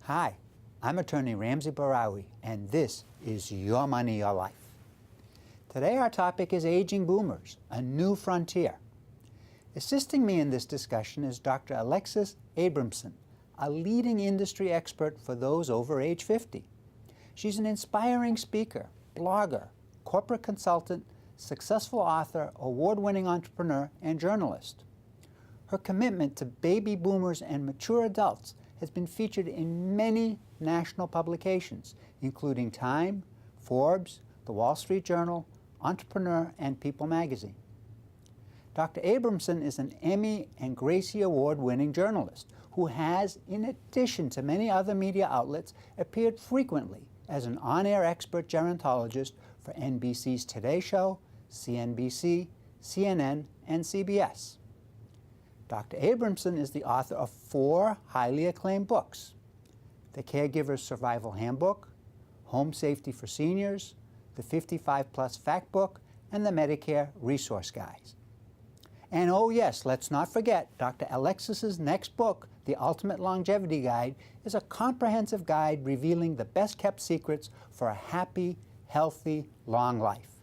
Hi, I'm attorney Ramsey Bahrawy, and this is Your Money, Your Life. Today our topic is aging boomers, a new frontier. Assisting me in this discussion is Dr. Alexis Abramson, a leading industry expert for those over age 50. She's an inspiring speaker, blogger, corporate consultant, successful author, award-winning entrepreneur, and journalist. Her commitment to baby boomers and mature adults has been featured in many national publications, including Time, Forbes, The Wall Street Journal, Entrepreneur, and People magazine. Dr. Abramson is an Emmy and Gracie Award-winning journalist who has, in addition to many other media outlets, appeared frequently as an on-air expert gerontologist for NBC's Today Show, CNBC, CNN, and CBS. Dr. Abramson is the author of 4 highly acclaimed books: The Caregiver's Survival Handbook, Home Safety for Seniors, the 55-Plus Fact Book, and the Medicare Resource Guides. And oh yes, let's not forget, Dr. Alexis's next book, The Ultimate Longevity Guide, is a comprehensive guide revealing the best-kept secrets for a happy, healthy, long life.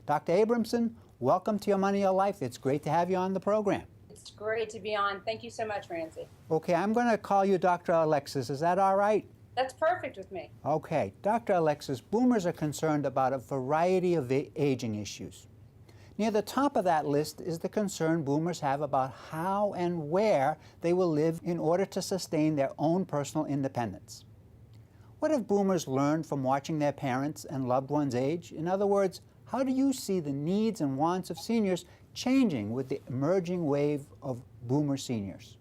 Dr. Abramson, welcome to Your Money, Your Life. It's great to have you on the program. It's great to be on. Thank you so much, Ramsey. Okay, I'm going to call you Dr. Alexis. Is that all right? That's perfect with me. Okay, Dr. Alexis, boomers are concerned about a variety of aging issues. Near the top of that list is the concern boomers have about how and where they will live in order to sustain their own personal independence. What have boomers learned from watching their parents and loved ones age? In other words, how do you see the needs and wants of seniors changing with the emerging wave of boomer seniors?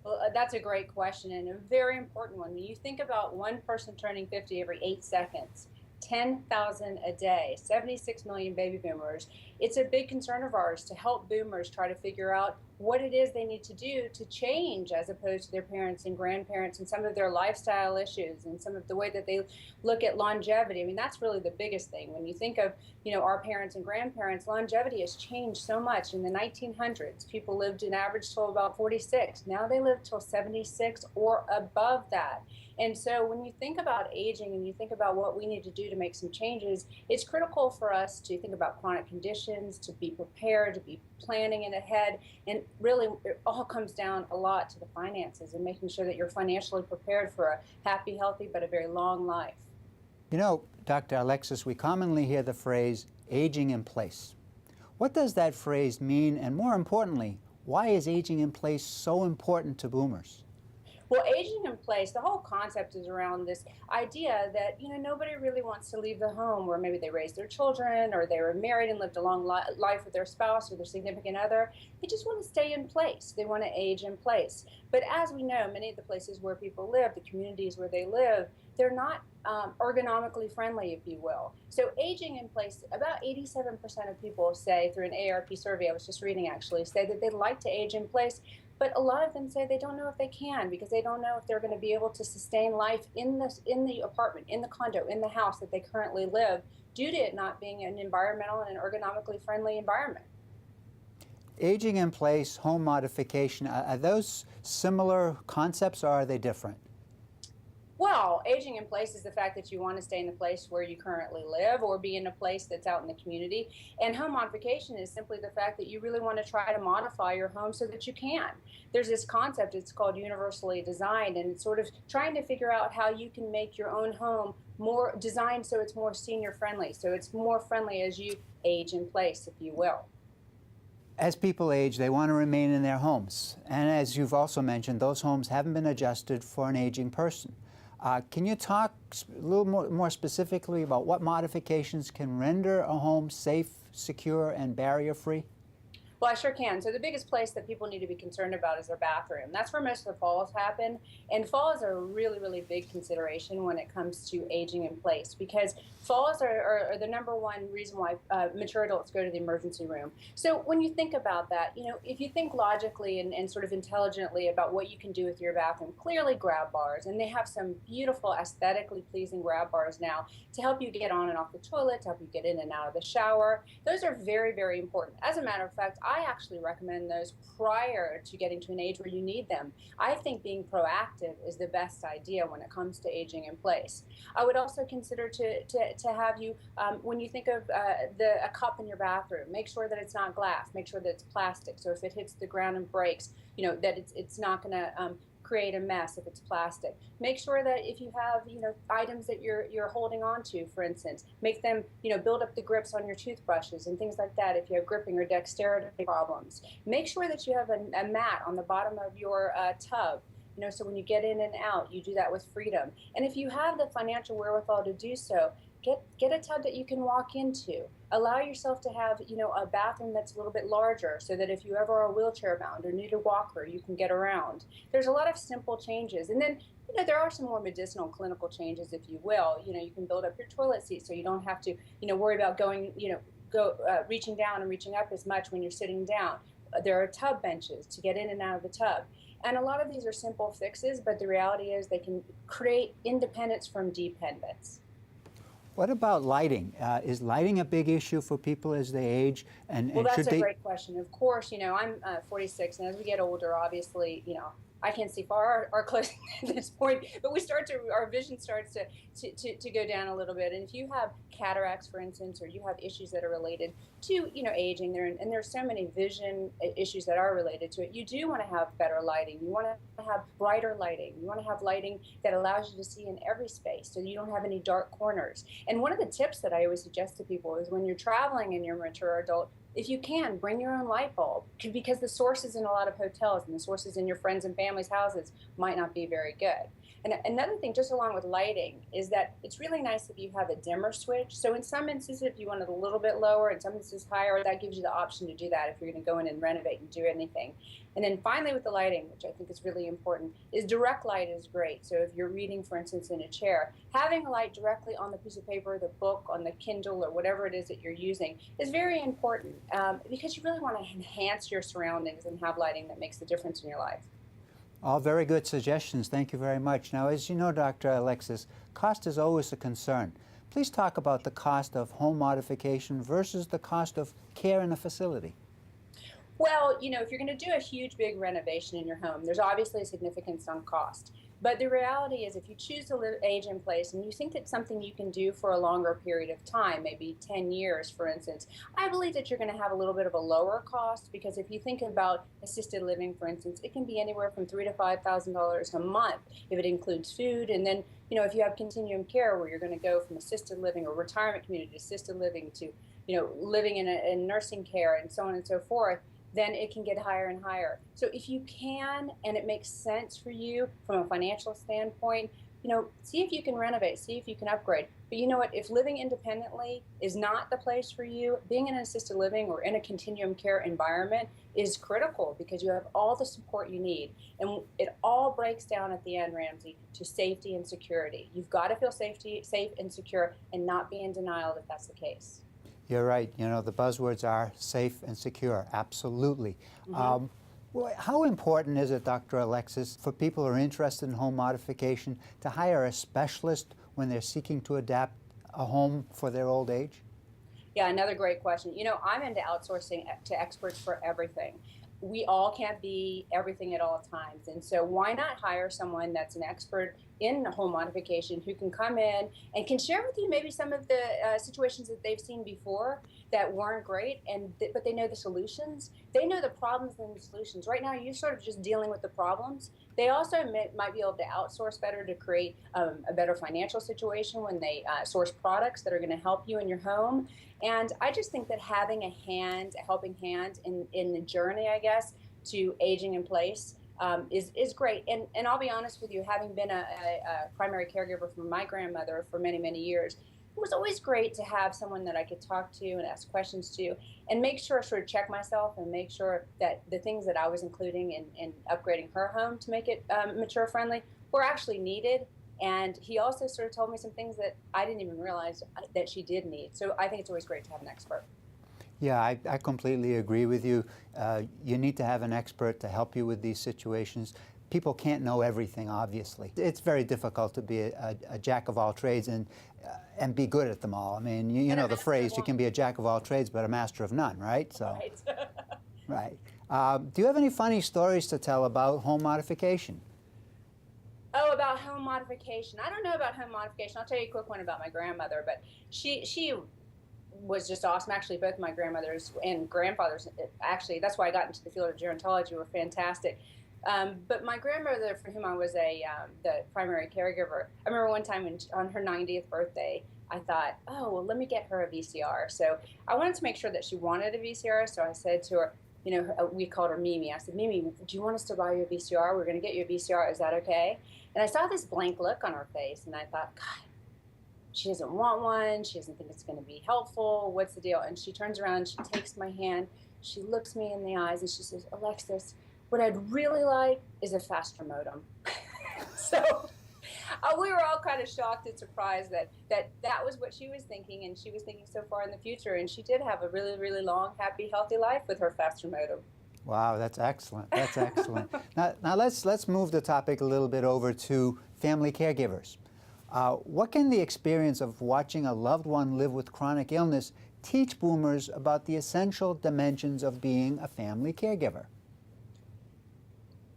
Well, that's a great question and a very important one. When you think about one person turning 50 every 8 seconds, 10,000 a day, 76 million baby boomers, it's a big concern of ours to help boomers try to figure out what it is they need to do to change as opposed to their parents and grandparents and some of their lifestyle issues and some of the way that they look at longevity. I mean, that's really the biggest thing. When you think of, our parents and grandparents, longevity has changed so much. In the 1900s, people lived an average till about 46. Now they live till 76 or above that. And so when you think about aging and you think about what we need to do to make some changes, it's critical for us to think about chronic conditions, to be prepared, to be planning it ahead. And really, it all comes down a lot to the finances and making sure that you're financially prepared for a happy, healthy, but a very long life. You know, Dr. Alexis, we commonly hear the phrase aging in place. What does that phrase mean? And more importantly, why is aging in place so important to boomers? Well, aging in place, the whole concept is around this idea that, nobody really wants to leave the home where maybe they raised their children or they were married and lived a long life with their spouse or their significant other. They just want to stay in place. They want to age in place. But as we know, many of the places where people live, the communities where they live, they're not ergonomically friendly, if you will. So aging in place, about 87% of people say, through an AARP survey I was just reading actually, say that they'd like to age in place. But a lot of them say they don't know if they can because they don't know if they're going to be able to sustain life in the apartment, in the condo, in the house that they currently live due to it not being an environmental and an ergonomically friendly environment. Aging in place, home modification, are those similar concepts or are they different? Well, aging in place is the fact that you want to stay in the place where you currently live or be in a place that's out in the community. And home modification is simply the fact that you really want to try to modify your home so that you can. There's this concept, it's called universally designed, and it's sort of trying to figure out how you can make your own home more designed so it's more senior friendly, so it's more friendly as you age in place, if you will. As people age, they want to remain in their homes. And as you've also mentioned, those homes haven't been adjusted for an aging person. Can you talk a little more specifically about what modifications can render a home safe, secure, and barrier-free? Well, I sure can. So the biggest place that people need to be concerned about is their bathroom. That's where most of the falls happen. And falls are a really, really big consideration when it comes to aging in place because falls are the #1 reason why mature adults go to the emergency room. So when you think about that, if you think logically and sort of intelligently about what you can do with your bathroom, clearly grab bars. And they have some beautiful, aesthetically pleasing grab bars now to help you get on and off the toilet, to help you get in and out of the shower. Those are very, very important. As a matter of fact, I actually recommend those prior to getting to an age where you need them. I think being proactive is the best idea when it comes to aging in place. I would also consider to have you, when you think of a cup in your bathroom, make sure that it's not glass, make sure that it's plastic. So if it hits the ground and breaks, that it's not going to create a mess if it's plastic. Make sure that if you have, items that you're holding on to, for instance, make them, build up the grips on your toothbrushes and things like that if you have gripping or dexterity problems. Make sure that you have a mat on the bottom of your tub, so when you get in and out, you do that with freedom. And if you have the financial wherewithal to do so, get a tub that you can walk into. Allow yourself to have, a bathroom that's a little bit larger so that if you ever are wheelchair bound or need a walker, you can get around. There's a lot of simple changes. And then, there are some more medicinal clinical changes, if you will. You can build up your toilet seat so you don't have to, worry about going, reaching down and reaching up as much when you're sitting down. There are tub benches to get in and out of the tub. And a lot of these are simple fixes, but the reality is they can create independence from dependence. What about lighting? Is lighting a big issue for people as they age? Well, that's a great question. Of course, I'm 46, and as we get older, obviously, I can't see far or close at this point, but our vision starts to go down a little bit. And if you have cataracts, for instance, or you have issues that are related to, aging, and there's so many vision issues that are related to it, you do want to have better lighting. You want to have brighter lighting. You want to have lighting that allows you to see in every space so you don't have any dark corners. And one of the tips that I always suggest to people is when you're traveling and you're a mature adult, if you can, bring your own light bulb, because the sources in a lot of hotels and the sources in your friends and family's houses might not be very good. And another thing, just along with lighting, is that it's really nice if you have a dimmer switch. So in some instances, if you want it a little bit lower, in some instances higher, that gives you the option to do that if you're going to go in and renovate and do anything. And then finally with the lighting, which I think is really important, is direct light is great. So if you're reading, for instance, in a chair, having a light directly on the piece of paper, the book, on the Kindle, or whatever it is that you're using is very important because you really want to enhance your surroundings and have lighting that makes a difference in your life. All very good suggestions. Thank you very much. Now, as you know, Dr. Alexis, cost is always a concern. Please talk about the cost of home modification versus the cost of care in a facility. Well, if you're going to do a huge, big renovation in your home, there's obviously a significant sunk cost. But the reality is if you choose to age in place and you think that's something you can do for a longer period of time, maybe 10 years, for instance, I believe that you're going to have a little bit of a lower cost because if you think about assisted living, for instance, it can be anywhere from $3,000 to $5,000 a month if it includes food. And then, if you have continuum care where you're going to go from assisted living or retirement community to assisted living to, living in nursing care and so on and so forth, then it can get higher and higher. So if you can, and it makes sense for you from a financial standpoint, see if you can renovate, see if you can upgrade. But you know what, if living independently is not the place for you, being in an assisted living or in a continuum care environment is critical because you have all the support you need. And it all breaks down at the end, Ramsey, to safety and security. You've got to feel safe and secure and not be in denial if that's the case. You're right. The buzzwords are safe and secure. Absolutely. Mm-hmm. Well, how important is it, Dr. Alexis, for people who are interested in home modification to hire a specialist when they're seeking to adapt a home for their old age? Yeah, another great question. I'm into outsourcing to experts for everything. We all can't be everything at all times. And so why not hire someone that's an expert in home modification who can come in and can share with you maybe some of the situations that they've seen before that weren't great, but they know the solutions. They know the problems and the solutions. Right now, you're sort of just dealing with the problems. They also might be able to outsource better to create a better financial situation when they source products that are going to help you in your home. And I just think that having a helping hand in the journey, I guess, to aging in place is great. And I'll be honest with you, having been a primary caregiver for my grandmother for many, many years, it was always great to have someone that I could talk to and ask questions to and make sure, sort of check myself and make sure that the things that I was including in upgrading her home to make it mature friendly were actually needed. And he also sort of told me some things that I didn't even realize that she did need. So I think it's always great to have an expert. Yeah, I completely agree with you. You need to have an expert to help you with these situations. People can't know everything, obviously. It's very difficult to be a jack of all trades and be good at them all. I mean, you know the phrase, you can be a jack of all trades but a master of none, right? So. Right. Right. Do you have any funny stories to tell about home modification? Oh, about home modification. I don't know about home modification. I'll tell you a quick one about my grandmother, but she was just awesome. Actually, both my grandmothers and grandfathers, actually, that's why I got into the field of gerontology, were fantastic. But my grandmother, for whom I was the primary caregiver, I remember one time on her 90th birthday, I thought, oh, well, let me get her a VCR. So I wanted to make sure that she wanted a VCR. So I said to her, we called her Mimi. I said, Mimi, do you want us to buy you a VCR? We're going to get you a VCR. Is that okay? And I saw this blank look on her face, and I thought, God, she doesn't want one. She doesn't think it's going to be helpful. What's the deal? And she turns around, she takes my hand, she looks me in the eyes, and she says, Alexis, what I'd really like is a faster modem. So we were all kind of shocked and surprised that was what she was thinking, and she was thinking so far in the future, and she did have a really, really long, happy, healthy life with her faster modem. Wow, that's excellent. That's excellent. Now let's move the topic a little bit over to family caregivers. What can the experience of watching a loved one live with chronic illness teach boomers about the essential dimensions of being a family caregiver?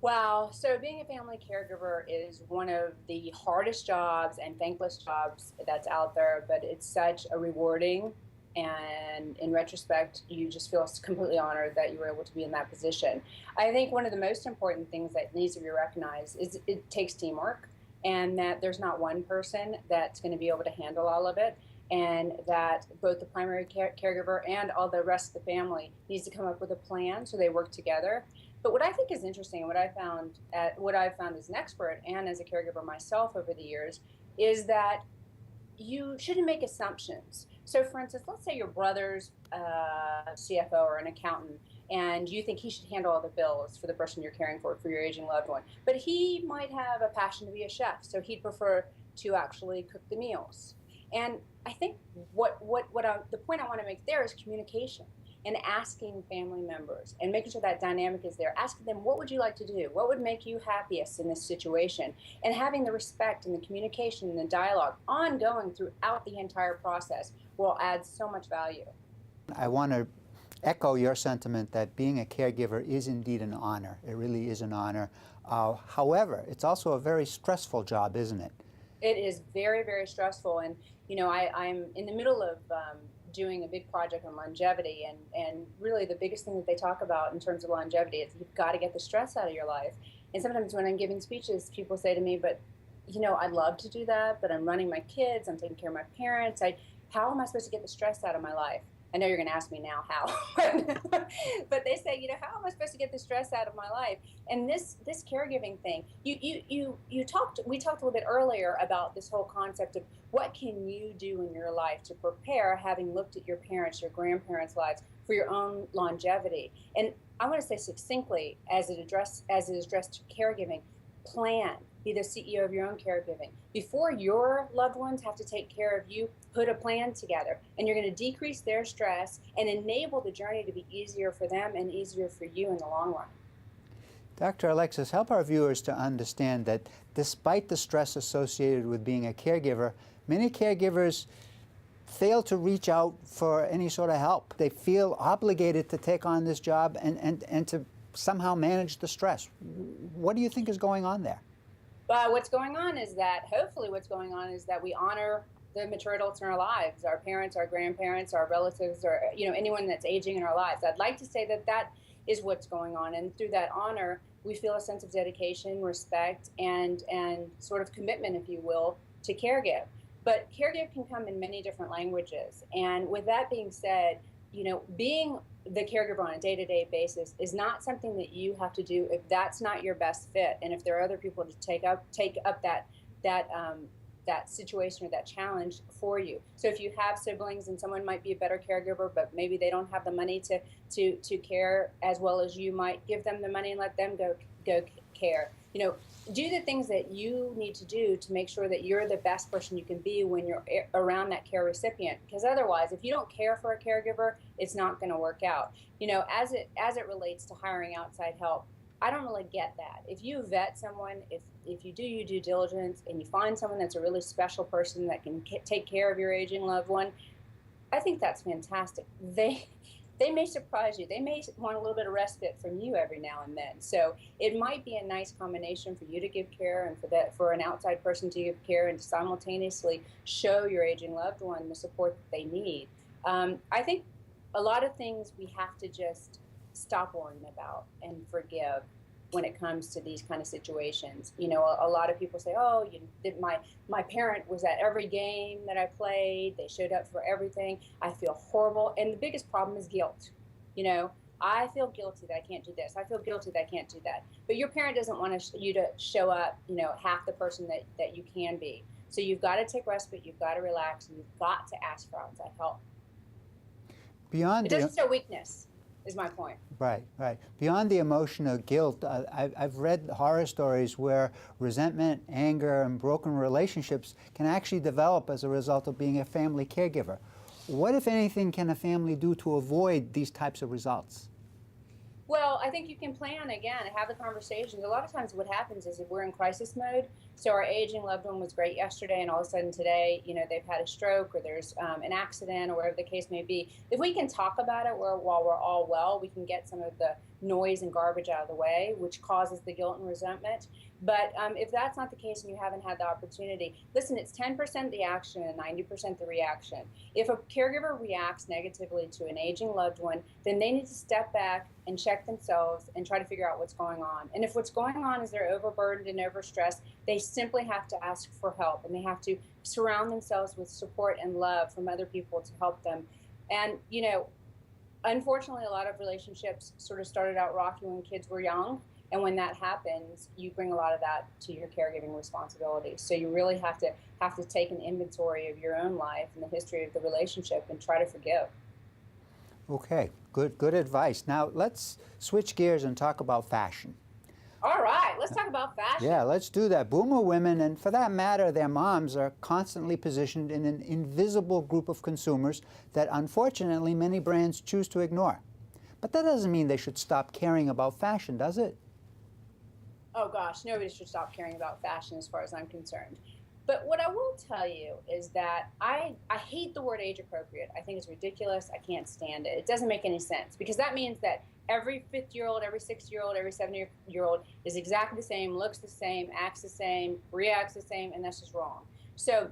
Wow. So being a family caregiver is one of the hardest jobs and thankless jobs that's out there, but it's such a rewarding, and in retrospect, you just feel completely honored that you were able to be in that position. I think one of the most important things that needs to be recognized is it takes teamwork, and that there's not one person that's going to be able to handle all of it, and that both the primary caregiver and all the rest of the family needs to come up with a plan so they work together. But what I think is interesting, and what I've found as an expert and as a caregiver myself over the years, is that you shouldn't make assumptions. So, for instance, let's say your brother's CFO or an accountant, and you think he should handle all the bills for the person you're caring for your aging loved one. But he might have a passion to be a chef, so he'd prefer to actually cook the meals. And I think the point I want to make there is communication, and asking family members and making sure that dynamic is there, asking them, what would you like to do? What would make you happiest in this situation? And having the respect and the communication and the dialogue ongoing throughout the entire process will add so much value. I want to echo your sentiment that being a caregiver is indeed an honor. It really is an honor. However, it's also a very stressful job, isn't it? It is very, very stressful. And, I'm in the middle of doing a big project on longevity, and really the biggest thing that they talk about in terms of longevity is you've got to get the stress out of your life. And sometimes when I'm giving speeches, people say to me, but I'd love to do that, but I'm running my kids, I'm taking care of my parents, how am I supposed to get the stress out of my life? I know you're going to ask me now how, but they say, how am I supposed to get the stress out of my life? And this caregiving thing, we talked a little bit earlier about this whole concept of what can you do in your life to prepare, having looked at your parents, your grandparents' lives, for your own longevity. And I want to say succinctly, as it is addressed to caregiving, plan. Be the CEO of your own caregiving. Before your loved ones have to take care of you, put a plan together, and you're going to decrease their stress and enable the journey to be easier for them and easier for you in the long run. Dr. Alexis, help our viewers to understand that despite the stress associated with being a caregiver, many caregivers fail to reach out for any sort of help. They feel obligated to take on this job and to somehow manage the stress. What do you think is going on there? What's going on is that, hopefully what's going on is that we honor the mature adults in our lives, our parents, our grandparents, our relatives, or anyone that's aging in our lives. I'd like to say that is what's going on, and through that honor, we feel a sense of dedication, respect, and sort of commitment, if you will, to caregive. But caregive can come in many different languages, and with that being said, being the caregiver on a day-to-day basis is not something that you have to do if that's not your best fit, and if there are other people to take up that situation or that challenge for you. So if you have siblings and someone might be a better caregiver, but maybe they don't have the money to care as well as you might, give them the money and let them go care. Do the things that you need to do to make sure that you're the best person you can be when you're around that care recipient. Because otherwise, if you don't care for a caregiver, it's not going to work out. As it relates to hiring outside help, I don't really get that. If you vet someone, if you do your due diligence and you find someone that's a really special person that can take care of your aging loved one, I think that's fantastic. They they may surprise you. They may want a little bit of respite from you every now and then. So it might be a nice combination for you to give care and for an outside person to give care and to simultaneously show your aging loved one the support that they need. I think a lot of things we have to just stop worrying about and forgive when it comes to these kind of situations. You know, a lot of people say, oh, my parent was at every game that I played. They showed up for everything. I feel horrible. And the biggest problem is guilt. You know, I feel guilty that I can't do this. I feel guilty that I can't do that. But your parent doesn't want you to show up, you know, half the person that you can be. So you've got to take respite. You've got to relax. And you've got to ask for outside help. Beyond it doesn't show weakness. Is my point. Right, right. Beyond the emotional guilt, I've read horror stories where resentment, anger, and broken relationships can actually develop as a result of being a family caregiver. What, if anything, can a family do to avoid these types of results? Well, I think you can plan, again, have the conversations. A lot of times what happens is if we're in crisis mode, so our aging loved one was great yesterday and all of a sudden today, you know, they've had a stroke or there's an accident or whatever the case may be. If we can talk about it while we're all well, we can get some of the noise and garbage out of the way, which causes the guilt and resentment. But if that's not the case and you haven't had the opportunity, listen, it's 10% the action and 90% the reaction. If a caregiver reacts negatively to an aging loved one, then they need to step back and check themselves and try to figure out what's going on. And if what's going on is they're overburdened and overstressed, they simply have to ask for help, and they have to surround themselves with support and love from other people to help them. And, you know, unfortunately, a lot of relationships sort of started out rocky when kids were young. And when that happens, you bring a lot of that to your caregiving responsibility. So you really have to take an inventory of your own life and the history of the relationship and try to forgive. Okay, good advice. Now let's switch gears and talk about fashion. All right, let's talk about fashion. Yeah, let's do that. Boomer women, and for that matter, their moms, are constantly positioned in an invisible group of consumers that unfortunately many brands choose to ignore. But that doesn't mean they should stop caring about fashion, does it? Oh gosh, nobody should stop caring about fashion as far as I'm concerned. But what I will tell you is that I hate the word age appropriate. I think it's ridiculous. I can't stand it. It doesn't make any sense because that means that every 50-year-old, every 60-year-old, every 70-year-old is exactly the same, looks the same, acts the same, reacts the same, and that's just wrong. So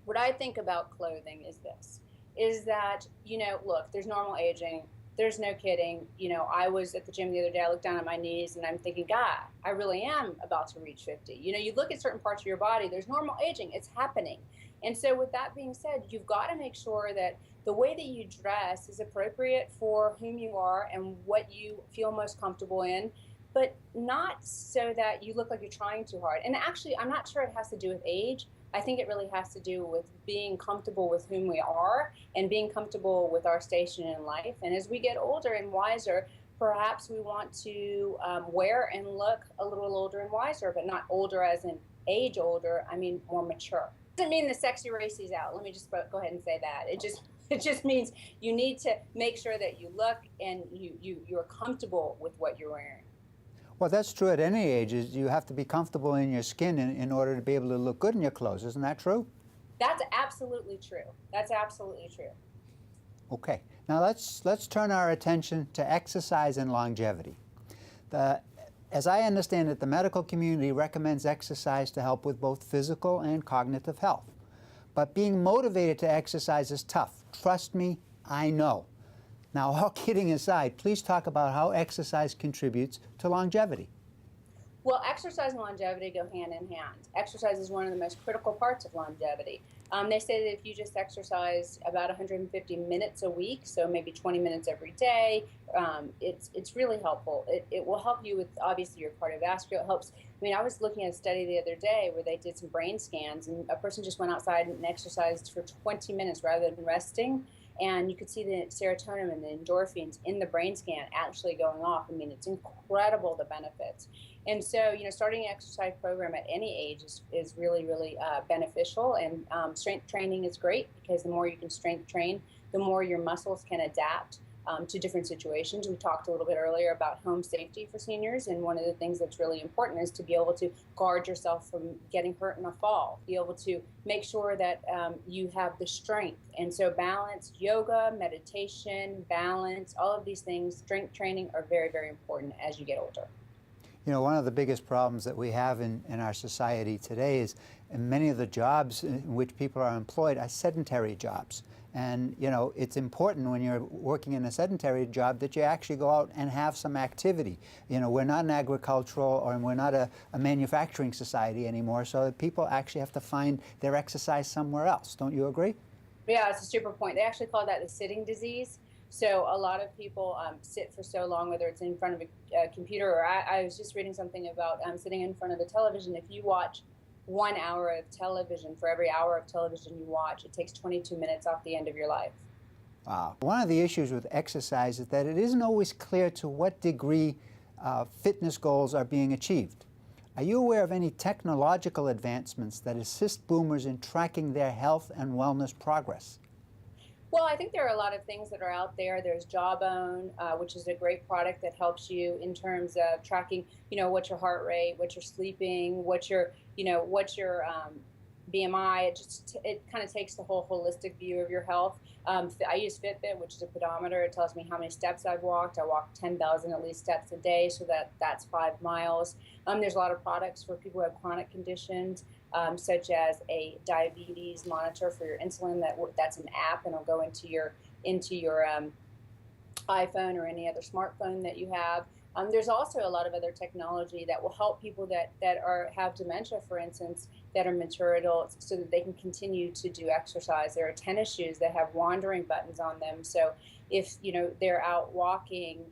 what I think about clothing is this, is that, you know, look, there's normal aging. There's no kidding. You know, I was at the gym the other day, I looked down at my knees and I'm thinking, God, I really am about to reach 50. You know, you look at certain parts of your body, there's normal aging, it's happening. And so with that being said, you've got to make sure that the way that you dress is appropriate for whom you are and what you feel most comfortable in, but not so that you look like you're trying too hard. And actually, I'm not sure it has to do with age. I think it really has to do with being comfortable with whom we are and being comfortable with our station in life. And as we get older and wiser, perhaps we want to wear and look a little older and wiser, but not older as in age older. I mean more mature. Doesn't mean the sexy racy's out. Let me just go ahead and say that. It just means you need to make sure that you look and you're comfortable with what you're wearing. Well, that's true at any age. You have to be comfortable in your skin in order to be able to look good in your clothes. Isn't that true? That's absolutely true. That's absolutely true. Okay. Now let's turn our attention to exercise and longevity. As I understand it, the medical community recommends exercise to help with both physical and cognitive health. But being motivated to exercise is tough. Trust me, I know. Now, all kidding aside, please talk about how exercise contributes to longevity. Well, exercise and longevity go hand in hand. Exercise is one of the most critical parts of longevity. They say that if you just exercise about 150 minutes a week, so maybe 20 minutes every day, it's really helpful. It will help you with, obviously, your cardiovascular. It helps. I mean, I was looking at a study the other day where they did some brain scans, and a person just went outside and exercised for 20 minutes rather than resting. And you could see the serotonin and the endorphins in the brain scan actually going off. I mean, it's incredible, the benefits. And so, you know, starting an exercise program at any age is really, really beneficial. And strength training is great because the more you can strength train, the more your muscles can adapt to different situations. We talked a little bit earlier about home safety for seniors, and one of the things that's really important is to be able to guard yourself from getting hurt in a fall, be able to make sure that you have the strength. And so balance, yoga, meditation, balance, all of these things, strength training are very, very important as you get older. You know, one of the biggest problems that we have in our society today is many of the jobs in which people are employed are sedentary jobs. And, you know, it's important when you're working in a sedentary job that you actually go out and have some activity. You know, we're not an agricultural or we're not a manufacturing society anymore, so that people actually have to find their exercise somewhere else. Don't you agree? Yeah, it's a super point. They actually call that the sitting disease. So a lot of people sit for so long, whether it's in front of a computer or I was just reading something about sitting in front of the television. If you watch 1 hour of television, for every hour of television you watch, it takes 22 minutes off the end of your life. Wow. One of the issues with exercise is that it isn't always clear to what degree fitness goals are being achieved. Are you aware of any technological advancements that assist boomers in tracking their health and wellness progress? Well, I think there are a lot of things that are out there. There's Jawbone, which is a great product that helps you in terms of tracking, you know, what's your heart rate, what you're sleeping, what's your BMI. It kind of takes the whole holistic view of your health. I use Fitbit, which is a pedometer. It tells me how many steps I've walked. I walk 10,000 at least steps a day, so that's 5 miles. There's a lot of products for people who have chronic conditions, such as a diabetes monitor for your insulin. That's an app, and it'll go into your iPhone or any other smartphone that you have. There's also a lot of other technology that will help people that have dementia, for instance, that are mature adults, so that they can continue to do exercise. There are tennis shoes that have wandering buttons on them, so if they're out walking,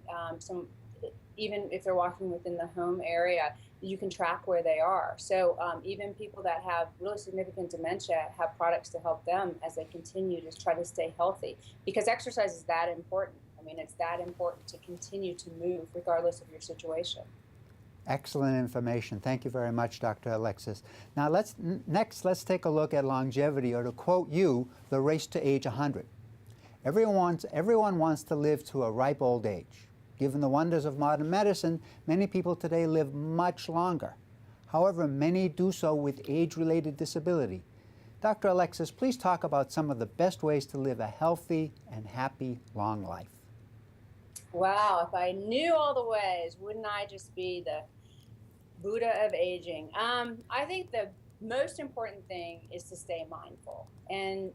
even if they're walking within the home area, you can track where they are. So even people that have really significant dementia have products to help them as they continue to try to stay healthy, because exercise is that important. I mean, it's that important to continue to move regardless of your situation. Excellent information. Thank you very much, Dr. Alexis. Now let's take a look at longevity, or to quote you, the race to age 100. Everyone wants to live to a ripe old age. Given the wonders of modern medicine, many people today live much longer. However, many do so with age-related disability. Dr. Alexis, please talk about some of the best ways to live a healthy and happy long life. Wow, if I knew all the ways, wouldn't I just be the Buddha of aging? I think the most important thing is to stay mindful. And,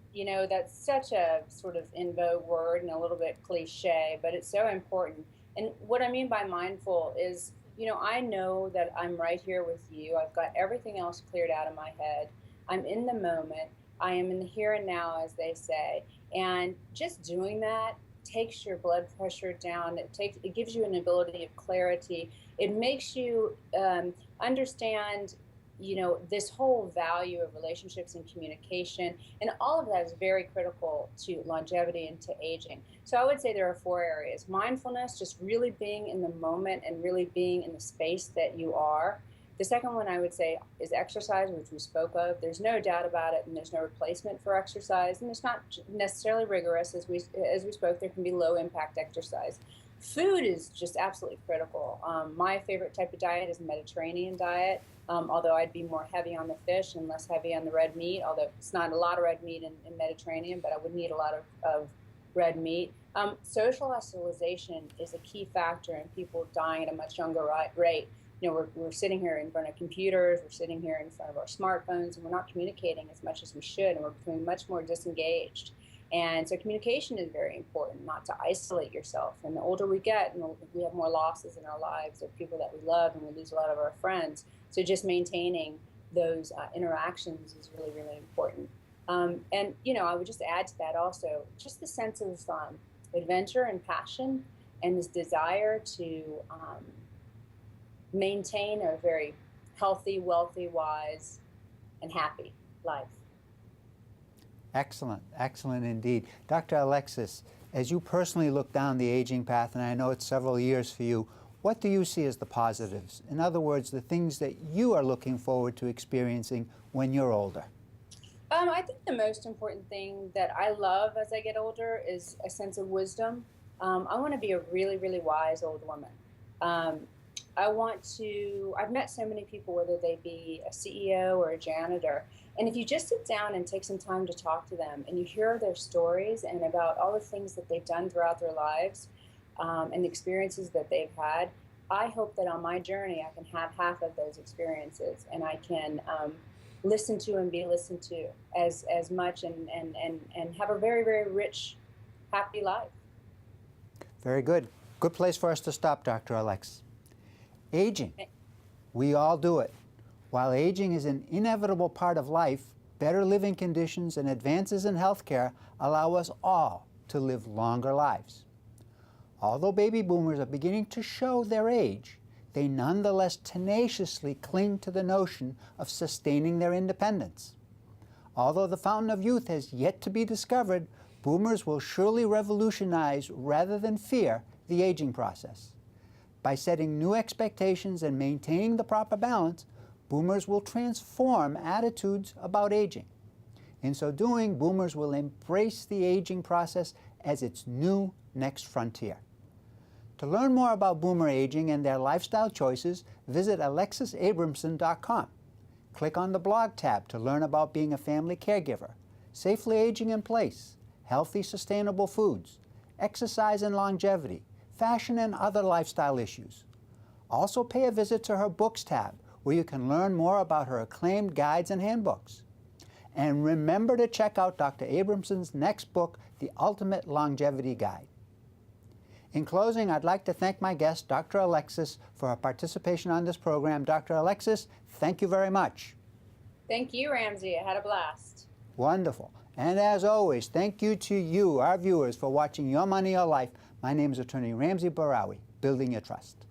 that's such a sort of in vogue word and a little bit cliche, but it's so important. And what I mean by mindful is, I know that I'm right here with you. I've got everything else cleared out of my head. I'm in the moment. I am in the here and now, as they say. And just doing that takes your blood pressure down. It gives you an ability of clarity. It makes you understand, this whole value of relationships and communication, and all of that is very critical to longevity and to aging. So I would say there are 4 areas. Mindfulness, just really being in the moment and really being in the space that you are. The second one I would say is exercise, which we spoke of. There's no doubt about it, and there's no replacement for exercise, and it's not necessarily rigorous. As we spoke, there can be low impact exercise. Food is just absolutely critical. My favorite type of diet is a Mediterranean diet, although I'd be more heavy on the fish and less heavy on the red meat, although it's not a lot of red meat in Mediterranean, but I would need a lot of red meat. Social isolation is a key factor in people dying at a much younger rate. We're sitting here in front of computers, we're sitting here in front of our smartphones, and we're not communicating as much as we should, and we're becoming much more disengaged. And so communication is very important, not to isolate yourself. And the older we get, we have more losses in our lives of people that we love, and we lose a lot of our friends. So just maintaining those interactions is really, really important. And, I would just add to that also, just the sense of adventure and passion, and this desire to maintain a very healthy, wealthy, wise, and happy life. Excellent, excellent indeed. Dr. Alexis, as you personally look down the aging path, and I know it's several years for you, what do you see as the positives? In other words, the things that you are looking forward to experiencing when you're older. I think the most important thing that I love as I get older is a sense of wisdom. I want to be a really, really wise old woman. I've met so many people, whether they be a CEO or a janitor, and if you just sit down and take some time to talk to them and you hear their stories and about all the things that they've done throughout their lives, and the experiences that they've had, I hope that on my journey I can have half of those experiences, and I can listen to and be listened to as much, and have a very, very rich, happy life. Very good. Good place for us to stop, Dr. Alexis. Aging. We all do it. While aging is an inevitable part of life, better living conditions and advances in healthcare allow us all to live longer lives. Although baby boomers are beginning to show their age, they nonetheless tenaciously cling to the notion of sustaining their independence. Although the fountain of youth has yet to be discovered, boomers will surely revolutionize rather than fear the aging process. By setting new expectations and maintaining the proper balance, boomers will transform attitudes about aging. In so doing, boomers will embrace the aging process as its new next frontier. To learn more about boomer aging and their lifestyle choices, visit alexisabramson.com. Click on the blog tab to learn about being a family caregiver, safely aging in place, healthy, sustainable foods, exercise and longevity, fashion and other lifestyle issues. Also pay a visit to her books tab, where you can learn more about her acclaimed guides and handbooks. And remember to check out Dr. Abramson's next book, The Ultimate Longevity Guide. In closing, I'd like to thank my guest, Dr. Alexis, for her participation on this program. Dr. Alexis, thank you very much. Thank you, Ramsey. I had a blast. Wonderful. And as always, thank you to you, our viewers, for watching Your Money, Your Life. My name is Attorney Ramsey Bahrawy, Building Your Trust.